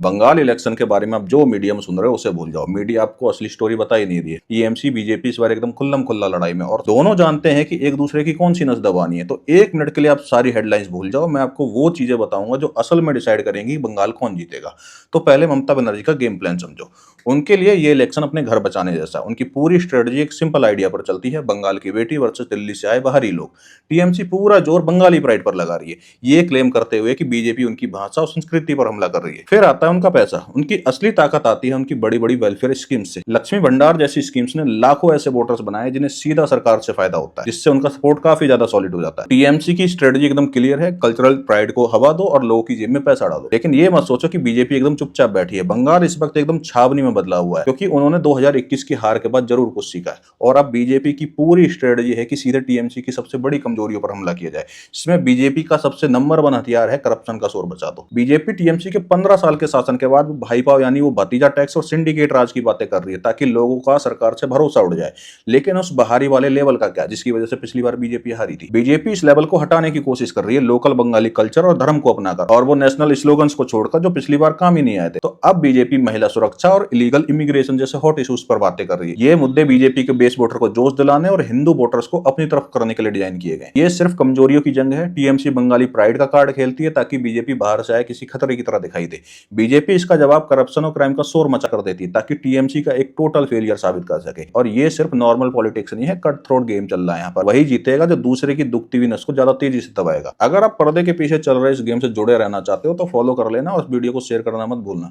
Bengal election के बारे में आप जो मीडिया में सुन रहे हो उसे भूल जाओ। मीडिया आपको असली स्टोरी बता ही नहीं रही है। टीएमसी बीजेपी इस बार एकदम खुल्लम खुल्ला लड़ाई में, और दोनों जानते हैं कि एक दूसरे की कौन सी नस दबानी है। तो एक मिनट के लिए आप सारी हेडलाइंस भूल जाओ, मैं आपको वो चीजें बताऊंगा जो असल में डिसाइड करेंगी बंगाल कौन जीतेगा। तो पहले ममता बनर्जी का गेम प्लान समझो। उनके लिए ये इलेक्शन अपने घर बचाने जैसा। उनकी पूरी स्ट्रेटजी एक सिंपल आइडिया पर चलती है, बंगाल की बेटी वर्सेस दिल्ली से आए बाहरी लोग। टीएमसी पूरा जोर बंगाली प्राइड पर लगा रही है, ये क्लेम करते हुए कि बीजेपी उनकी भाषा और संस्कृति पर हमला कर रही है। फिर आता है उनका पैसा। उनकी असली ताकत आती है उनकी बड़ी बड़ी वेलफेयर स्कीम से। लक्ष्मी भंडार जैसी स्कीम्स ने लाखों ऐसे वोटर्स बनाए जिन्हें सीधा सरकार से फायदा होता है, जिससे उनका सपोर्ट काफी ज्यादा सॉलिड हो जाता है। टीएमसी की स्ट्रेटजी एकदम क्लियर है, कल्चरल प्राइड को हवा दो और लोगों की जेब में पैसा डालो। लेकिन ये मत सोचो कि बीजेपी एकदम चुपचाप बैठी है। बंगाल इस वक्त एकदम छावनी में बदला हुआ है, क्योंकि उन्होंने 2021 की हार के बाद जरूर कुछ सीखा है। और अब बीजेपी की पूरी स्ट्रेटजी है कि सीधे टीएमसी की सबसे बड़ी कमजोरियों पर हमला किया जाए। इसमें बीजेपी का सबसे नंबर 1 हथियार है करप्शन का शोर बचा दो। बीजेपी टीएमसी के 15 साल के शासन के बाद भाईपाव यानी वो भतीजा टैक्स और सिंडिकेट राज की बातें कर रही है, ताकि लोगों का सरकार से भरोसा उड़ जाए। लेकिन उस बहारी वाले लेवल का क्या, जिसकी वजह से पिछली बार बीजेपी हारी थी। बीजेपी इस लेवल को हटाने की कोशिश कर रही है, लोकल बंगाली कल्चर और धर्म को अपनाकर, और वो नेशनल स्लोगन्स को छोड़कर जो पिछली बार काम ही नहीं आए थे। तो अब बीजेपी महिला सुरक्षा और इलीगल इमिग्रेशन जैसे हॉट इश्यूज पर बातें कर रही है। ये मुद्दे बीजेपी के बेस वोटर को जोश दिलाने और हिंदू वोटर्स को अपनी तरफ करने के लिए डिजाइन किए गए। ये सिर्फ कमजोरियों की जंग है। टीएमसी बंगाली प्राइड का कार्ड खेलती है ताकि बीजेपी बाहर से आए किसी खतरे की तरह दिखाई दे। बीजेपी इसका जवाब करप्शन और क्राइम का शोर मचा कर देती है, ताकि टीएमसी का एक टोटल फेलियर साबित कर सके। और ये सिर्फ नॉर्मल पॉलिटिक्स नहीं है, कट थ्रोट गेम चल रहा है यहाँ पर। वही जीतेगा जो दूसरे की दुखती हुई नस को ज्यादा तेजी से दबाएगा। अगर आप पर्दे के पीछे चल रहे इस गेम से जुड़े रहना चाहते हो तो फॉलो कर लेना और इस वीडियो को शेयर करना मत भूलना।